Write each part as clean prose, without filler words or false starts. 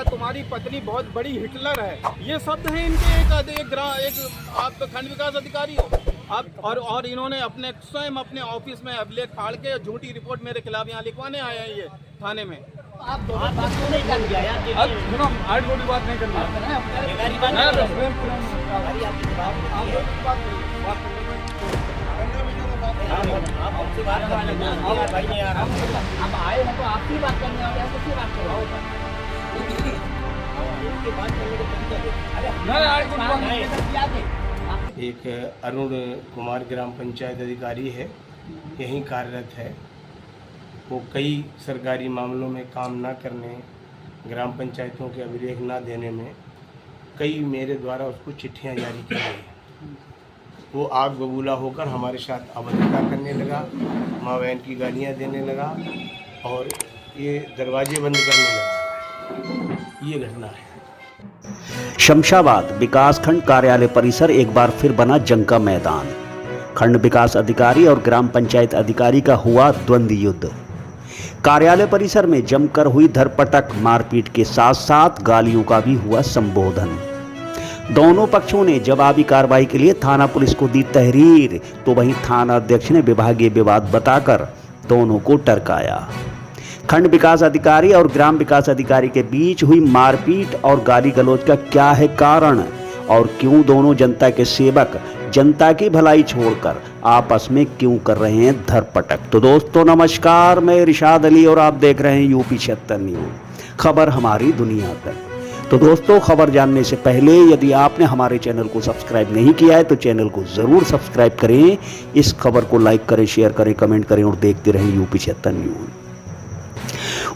बोला तुम्हारी पत्नी बहुत बड़ी हिटलर है। ये शब्द है इनके एक आप तो खंड विकास अधिकारी हो आप, और इन्होंने अपने स्वयं अपने ऑफिस में अभिलेख फाड़ के झूठी रिपोर्ट मेरे खिलाफ यहाँ लिखवाने आए हैं ये थाने में। आप दोनों बात तो नहीं कर दिया यार। अब सुनो, आज कोई बात नहीं करना आप आपसे बात करने भाई नहीं आ रहा। आप आए हैं तो आपकी बात करने वाले हैं, किसकी बात करो? इसकी बात करने के तरीके एक अरुण कुमार ग्राम पंचायत अधिकारी है, यहीं कार्यरत है। वो कई सरकारी मामलों में काम ना करने, ग्राम पंचायतों के अभिलेख ना देने में कई मेरे द्वारा उसको चिट्ठियां जारी की गई। वो आग बबूला होकर हमारे साथ अभद्रता करने लगा, माँ बहन की गालियाँ देने लगा और ये दरवाजे बंद करने लगा। ये घटना है। शमशाबाद विकासखंड कार्यालय परिसर एक बार फिर बना जंग का मैदान। खंड विकास अधिकारी और ग्राम पंचायत अधिकारी का हुआ द्वंद्व युद्ध। कार्यालय परिसर में जमकर हुई धरपटक, मारपीट के साथ साथ गालियों का भी हुआ संबोधन। दोनों पक्षों ने जवाबी कार्रवाई के लिए थाना पुलिस को दी तहरीर, तो वहीं थाना अध्यक्ष ने विभागीय विवाद बताकर दोनों को टरकाया। खंड विकास अधिकारी और ग्राम विकास अधिकारी के बीच हुई मारपीट और गाली गलौज का क्या है कारण, और क्यों दोनों जनता के सेवक जनता की भलाई छोड़कर आपस में क्यों कर रहे हैं धरपटक। तो दोस्तों नमस्कार, मैं इरशाद अली और आप देख रहे हैं यूपी 76 न्यूज़, खबर हमारी दुनिया तक। तो दोस्तों खबर जानने से पहले यदि आपने हमारे चैनल को सब्सक्राइब नहीं किया है तो चैनल को ज़रूर सब्सक्राइब करें, इस खबर को लाइक करें, शेयर करें, कमेंट करें और देखते रहें यूपी 76 न्यूज़।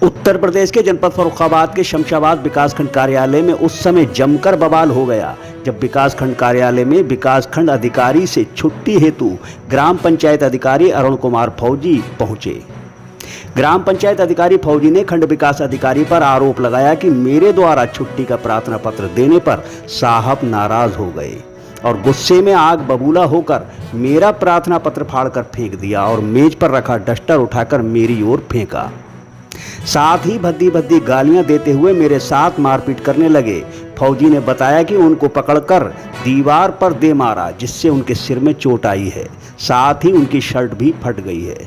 उत्तर प्रदेश के जनपद फर्रुखाबाद के शमशाबाद विकासखंड कार्यालय में उस समय जमकर बवाल हो गया जब विकासखंड कार्यालय में विकासखंड अधिकारी से छुट्टी हेतु ग्राम पंचायत अधिकारी अरुण कुमार फौजी पहुंचे। ग्राम पंचायत अधिकारी फौजी ने खंड विकास अधिकारी पर आरोप लगाया कि मेरे द्वारा छुट्टी का प्रार्थना पत्र देने पर साहब नाराज हो गए और गुस्से में आग बबूला होकर मेरा प्रार्थना पत्र फाड़कर फेंक दिया और मेज पर रखा डस्टर उठाकर मेरी ओर फेंका। साथ ही भद्दी भद्दी गालियां देते हुए मेरे साथ मारपीट करने लगे। फौजी ने बताया कि उनको पकड़कर दीवार पर दे मारा जिससे उनके सिर में चोट आई है, साथ ही उनकी शर्ट भी फट गई है।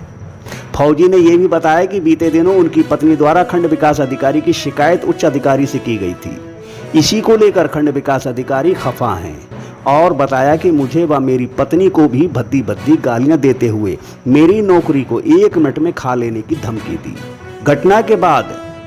फौजी ने यह भी बताया कि बीते दिनों उनकी पत्नी द्वारा खंड विकास अधिकारी की शिकायत उच्च अधिकारी से की गई थी। इसी को लेकर खंड विकास अधिकारी खफा हैं और बताया कि मुझे व मेरी पत्नी को भी भद्दी भद्दी गालियां देते हुए मेरी नौकरी को 1 मिनट में खा लेने की धमकी दी। घटना के बाद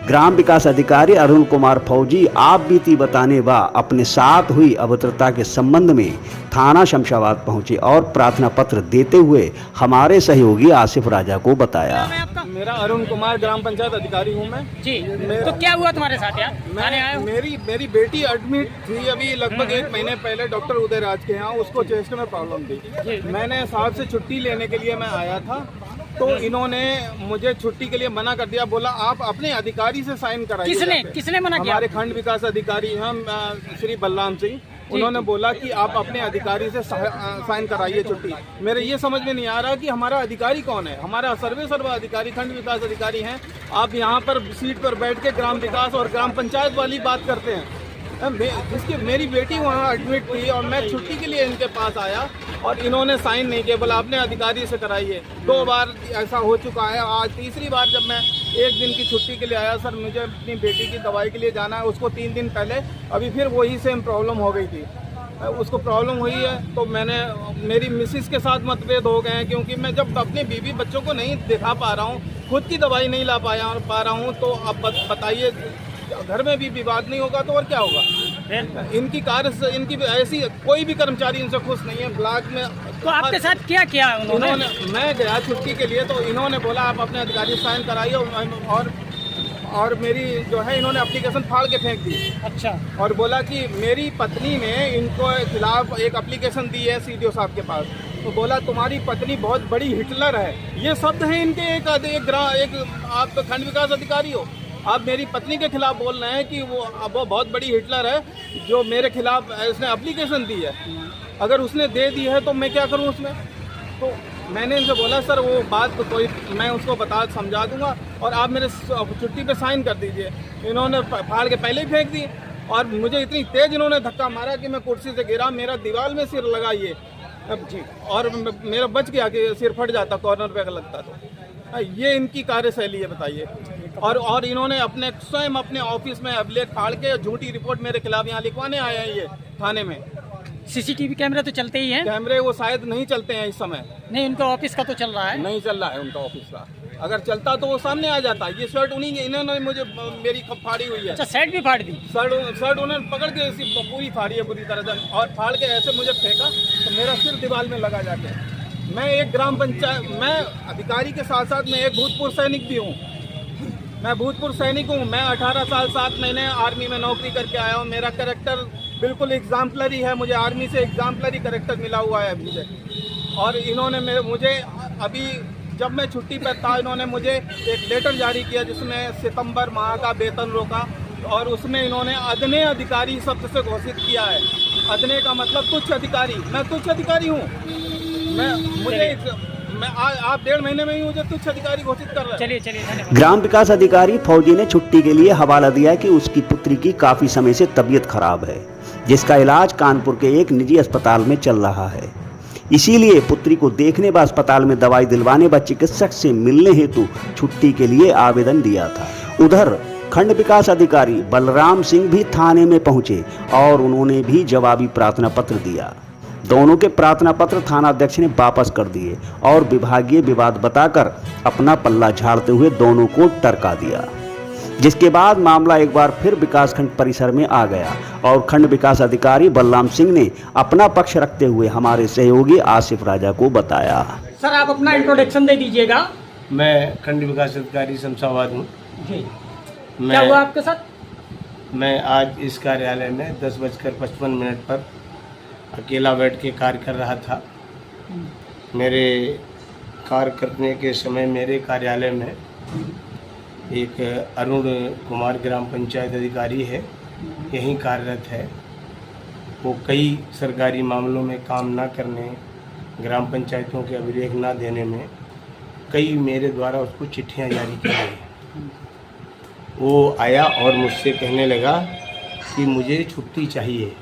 ग्राम विकास अधिकारी अरुण कुमार फौजी आप बीती बताने व अपने साथ हुई अभद्रता के संबंध में थाना शमशाबाद पहुंचे और प्रार्थना पत्र देते हुए हमारे सहयोगी आसिफ राजा को बताया। मेरा अरुण कुमार ग्राम पंचायत अधिकारी हूं मैं जी। तो क्या हुआ तुम्हारे साथ यार? मेरी बेटी एडमिट थी अभी लगभग 1 महीने पहले डॉक्टर उदयराज के यहाँ, उसको चेस्ट में प्रॉब्लम थी। मैंने साहब से छुट्टी लेने के लिए मैं आया था तो इन्होंने मुझे छुट्टी के लिए मना कर दिया, बोला आप अपने अधिकारी से साइन कराइए। किसने मना किया? हमारे खंड विकास अधिकारी हम श्री बलराम सिंह, उन्होंने बोला कि आप अपने अधिकारी से साइन कराइए छुट्टी। मेरे ये समझ में नहीं आ रहा कि हमारा अधिकारी कौन है। हमारा सर्वा अधिकारी खंड विकास अधिकारी हैं। आप यहाँ पर सीट पर बैठ के ग्राम विकास और ग्राम पंचायत वाली बात करते हैं। जिसकी मेरी बेटी वहाँ एडमिट थी और मैं छुट्टी के लिए इनके पास आया और इन्होंने साइन नहीं किया, बोला अपने अधिकारी से कराइए। 2 बार ऐसा हो चुका है। आज तीसरी बार जब मैं 1 दिन की छुट्टी के लिए आया, सर मुझे अपनी बेटी की दवाई के लिए जाना है, उसको 3 दिन पहले अभी फिर वही सेम प्रॉब्लम हो गई थी। उसको प्रॉब्लम हुई है तो मेरी मिसिस के साथ मतभेद हो गए हैं क्योंकि मैं जब अपने बीवी बच्चों को नहीं दिखा पा रहा हूँ, खुद की दवाई नहीं ला पा रहा हूँ, तो अब बताइए घर में भी विवाद नहीं होगा तो और क्या होगा। इनकी ऐसी कोई भी कर्मचारी इनसे खुश नहीं है ब्लॉक में। तो आपके साथ क्या किया उन्होंने? मैं गया छुट्टी के लिए तो इन्होंने बोला आप अपने अधिकारी साइन कराइए और मेरी जो है इन्होंने एप्लीकेशन फाड़ के फेंक दी। अच्छा। और बोला कि मेरी पत्नी ने इनको खिलाफ एक एप्लीकेशन दी है सीडीओ साहब के पास, तो बोला तुम्हारी पत्नी बहुत बड़ी हिटलर है। ये शब्द है इनके एक आप तो खंड विकास अधिकारी हो, आप मेरी पत्नी के खिलाफ बोल रहे हैं कि वो बहुत बड़ी हिटलर है जो मेरे खिलाफ उसने एप्लीकेशन दी है। अगर उसने दे दी है तो मैं क्या करूं उसमें? तो मैंने इनसे बोला सर वो बात तो कोई मैं उसको समझा दूंगा और आप मेरे छुट्टी पे साइन कर दीजिए। इन्होंने फाड़ के पहले ही फेंक दी और मुझे इतनी तेज इन्होंने धक्का मारा कि मैं कुर्सी से गिरा, मेरा दीवार में सिर लगा ये जी, और मेरा बच गया कि सिर फट जाता कॉर्नर पे अगर लगता तो। ये इनकी कार्यशैली है बताइए। और इन्होंने अपने स्वयं अपने ऑफिस में अभिलेख फाड़ के झूठी रिपोर्ट मेरे खिलाफ यहाँ लिखवाने आए हैं ये थाने में। सीसीटीवी कैमरे तो चलते ही हैं? कैमरे वो शायद नहीं चलते हैं इस समय। नहीं, उनका ऑफिस का तो चल रहा है। नहीं चल रहा है उनका ऑफिस का, अगर चलता तो वो सामने आ जाता। ये शर्ट उन्हीं इन्होंने मुझे मेरी फाड़ी हुई है। अच्छा, शर्ट भी फाड़ दी? शर्ट उन्होंने पकड़ के ऐसी पूरी फाड़ी है बुरी तरह से और फाड़ के ऐसे मुझे फेंका तो मेरा सिर दीवार में लगा जाके। मैं एक ग्राम पंचायत, मैं अधिकारी के साथ साथ मैं एक भूतपूर्व सैनिक भी हूँ। मैं भूतपूर्व सैनिक हूँ। मैं 18 साल 7 महीने आर्मी में नौकरी करके आया हूँ। मेरा कैरेक्टर बिल्कुल एग्जाम्पलरी है। मुझे आर्मी से एग्जाम्पलरी कैरेक्टर मिला हुआ है मुझे। और इन्होंने मुझे अभी जब मैं छुट्टी पर था इन्होंने मुझे एक लेटर जारी किया जिसमें सितंबर माह का वेतन रोका और उसमें इन्होंने अदने अधिकारी शब्द से घोषित किया है। अदने का मतलब तुच्छ अधिकारी। मैं तुच्छ अधिकारी हूँ। आप 1.5 महीने में ही मुझे तुच्छ अधिकारी घोषित कर रहे हैं। चलिए धन्यवाद। ग्राम विकास अधिकारी फौजी ने छुट्टी के लिए हवाला दिया कि उसकी पुत्री की काफी समय से तबीयत खराब है, जिसका इलाज कानपुर के एक निजी अस्पताल में चल रहा है। इसीलिए पुत्री को देखने व अस्पताल में दवाई दिलवाने व चिकित्सक से मिलने हेतु छुट्टी के लिए आवेदन दिया था। उधर खंड विकास अधिकारी बलराम सिंह भी थाने में पहुंचे और उन्होंने भी जवाबी प्रार्थना पत्र दिया। दोनों के प्रार्थना पत्र थानाध्यक्ष ने वापस कर दिए और विभागीय विवाद बताकर अपना पल्ला झाड़ते हुए दोनों को टरका दिया, जिसके बाद मामला एक बार फिर विकासखंड परिसर में आ गया और खंड विकास अधिकारी बलराम सिंह ने अपना पक्ष रखते हुए हमारे सहयोगी आसिफ राजा को बताया। सर, आप अपना इंट्रोडक्शन दे दीजिएगा। मैं खंड विकास अधिकारी शमशाबाद हूँ जी। क्या हुआ आपके साथ? मैं आज इस कार्यालय में 10:55 पर अकेला बैठ के कार्य कर रहा था। मेरे कार्य करने के समय मेरे कार्यालय में एक अरुण कुमार ग्राम पंचायत अधिकारी है, यहीं कार्यरत है। वो कई सरकारी मामलों में काम ना करने, ग्राम पंचायतों के अभिलेख ना देने में कई मेरे द्वारा उसको चिट्ठियां जारी की गई। वो आया और मुझसे कहने लगा कि मुझे छुट्टी चाहिए।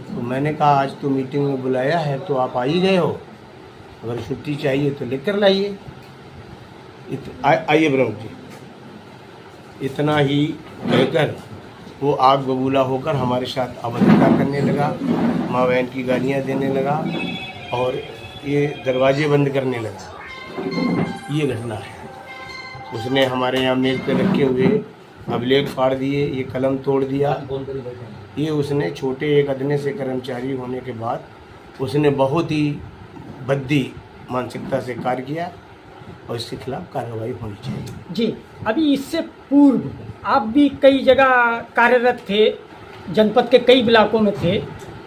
तो मैंने कहा आज तो मीटिंग में बुलाया है तो आप आ ही गए हो, अगर छुट्टी चाहिए तो लेकर लाइए। आइए ब्रह्म जी। इतना ही कहकर वो आग बबूला होकर हमारे साथ अभद्रता करने लगा, माँ बहन की गालियाँ देने लगा और ये दरवाजे बंद करने लगा। ये घटना है। उसने हमारे यहाँ मेज पे रखे हुए अभिलेख फाड़ दिए, ये कलम तोड़ दिया। ये उसने छोटे एक अदने से कर्मचारी होने के बाद उसने बहुत ही भद्दी मानसिकता से कार्य किया और इसके खिलाफ कार्रवाई होनी चाहिए। जी, अभी इससे पूर्व आप भी कई जगह कार्यरत थे, जनपद के कई ब्लॉकों में थे,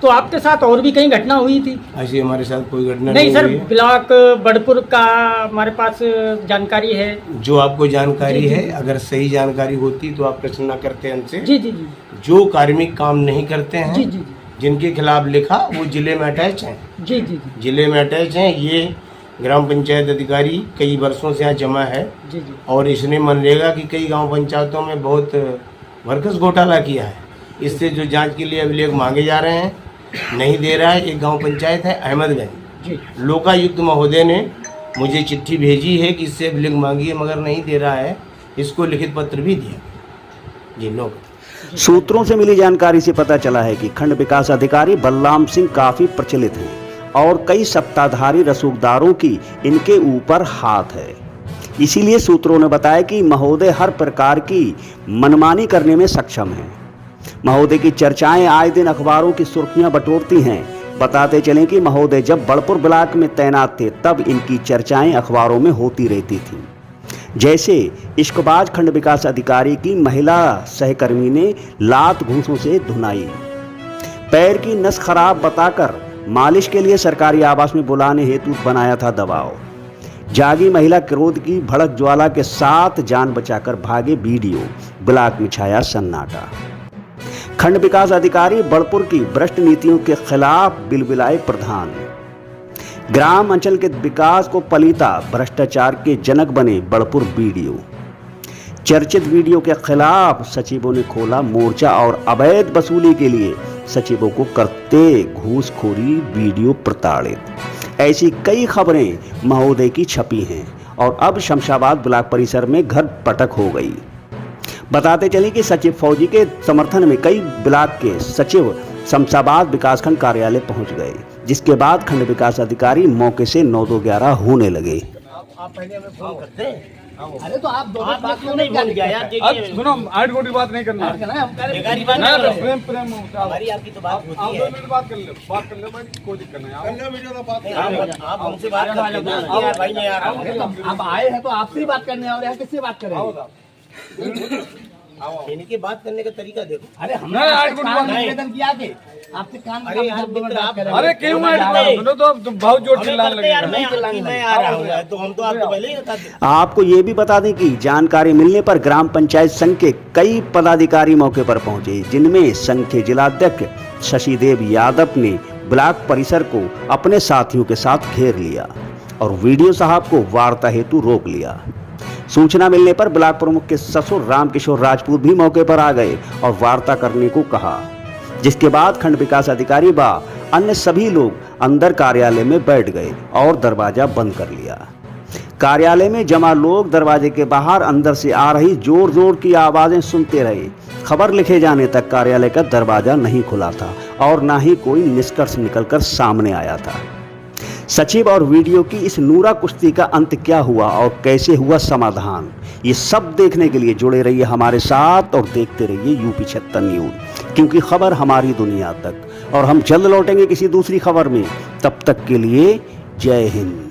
तो आपके साथ और भी कई घटना हुई थी? ऐसी हमारे साथ कोई घटना नहीं सर, हुई है। ब्लॉक बड़पुर का हमारे पास जानकारी है। जो आपको जानकारी जी, जी, है, अगर सही जानकारी होती तो आप प्रश्न न करते हमसे। जी जी जी। जो कार्मिक काम नहीं करते हैं, जी जी जी। जिनके खिलाफ लिखा वो जिले में अटैच हैं। जी जी जी। जिले में अटैच हैं। ये ग्राम पंचायत अधिकारी कई वर्षों से यहाँ जमा है। जी जी। और इसने मनरेगा की कई गांव पंचायतों में बहुत वर्कस घोटाला किया है। इससे जो जांच के लिए अभिलेख मांगे जा रहे हैं नहीं दे रहा है। एक गांव पंचायत है अहमदगंज, लोकायुक्त महोदय ने मुझे चिट्ठी भेजी है कि इससे अभिलेख मांगिए, मगर नहीं दे रहा है। इसको लिखित पत्र भी दिया। जी लोग सूत्रों से मिली जानकारी से पता चला है कि खंड विकास अधिकारी बलराम सिंह काफी प्रचलित हैं और कई सत्ताधारी रसूखदारों की इनके ऊपर हाथ है। इसीलिए सूत्रों ने बताया कि महोदय हर प्रकार की मनमानी करने में सक्षम हैं। महोदय की चर्चाएं आए दिन अखबारों की सुर्खियां बटोरती हैं। बताते चलें कि महोदय जब बड़पुर ब्लॉक में तैनात थे तब इनकी चर्चाएं अखबारों में होती रहती थीं। जैसे इश्कबाज खंड विकास अधिकारी की महिला सहकर्मी ने लात घूंसों से धुनाई, पैर की नस खराब बताकर मालिश के लिए सरकारी आवास में बुलाने हेतु बनाया था दबाव, जागी महिला क्रोध की भड़क ज्वाला के साथ जान बचाकर भागे वीडियो, ब्लॉक में छाया सन्नाटा। खंड विकास अधिकारी बड़पुर की भ्रष्ट नीतियों के खिलाफ बिलबिलाए प्रधान। ग्राम अंचल के विकास को पलीता, भ्रष्टाचार के जनक बने बड़पुर बीडीओ। चर्चित वीडियो के खिलाफ सचिवों ने खोला मोर्चा और अवैध वसूली के लिए सचिवों को करते घूसखोरी, वीडियो प्रताड़ित। ऐसी कई खबरें महोदय की छपी हैं और अब शमशाबाद ब्लॉक परिसर में घर पटक हो गई। बताते चले कि सचिव फौजी के समर्थन में कई ब्लॉक के सचिव शमशाबाद विकासखंड कार्यालय पहुंच गए, जिसके बाद खंड विकास अधिकारी मौके से 9-11 होने लगे। आप पहले हमें फोन करते हैं। अरे तो आप दोनों बात क्यों नहीं कर गया यार? अब सुनो, 8 गोटी बात नहीं करना है। प्रेम प्रेम हमारी आपकी तो बात होती है। 2 मिनट बात कर ले भाई, कोई दिक्कत नहीं। आप हमसे बात करते हैं यार भाई, नहीं आ रहा हूँ। आप आए हैं तो आपसे ही बात करने और यहाँ किससे बात करें? इनकी बात करने का तरीका देखो। अरे हमने निवेदन किया कि आपसे काम अरे क्यों तो बहुत जोर चिल्लाने लगे। मैं आ रहा हूँ तो हम तो आपको पहले ही बता दें। आपको ये भी बता दें कि जानकारी मिलने पर ग्राम पंचायत संघ के कई पदाधिकारी मौके पर पहुंचे, जिनमें संघ के जिलाध्यक्ष शशिदेव यादव ने ब्लॉक परिसर को अपने साथियों के साथ घेर लिया और वीडियो साहब को वार्ता हेतु रोक लिया। सूचना मिलने पर ब्लॉक प्रमुख के ससुर रामकिशोर राजपूत भी मौके पर आ गए और वार्ता करने को कहा, जिसके बाद खंड विकास अधिकारी व अन्य सभी लोग अंदर कार्यालय में बैठ गए और दरवाजा बंद कर लिया। कार्यालय में जमा लोग दरवाजे के बाहर अंदर से आ रही जोर जोर की आवाजें सुनते रहे। खबर लिखे जाने तक कार्यालय का दरवाजा नहीं खुला था और न ही कोई निष्कर्ष निकलकर सामने आया था। सचिव और वीडियो की इस नूरा कुश्ती का अंत क्या हुआ और कैसे हुआ समाधान, ये सब देखने के लिए जुड़े रहिए हमारे साथ और देखते रहिए यूपी 76 न्यूज़, क्योंकि खबर हमारी दुनिया तक। और हम जल्द लौटेंगे किसी दूसरी खबर में। तब तक के लिए जय हिंद।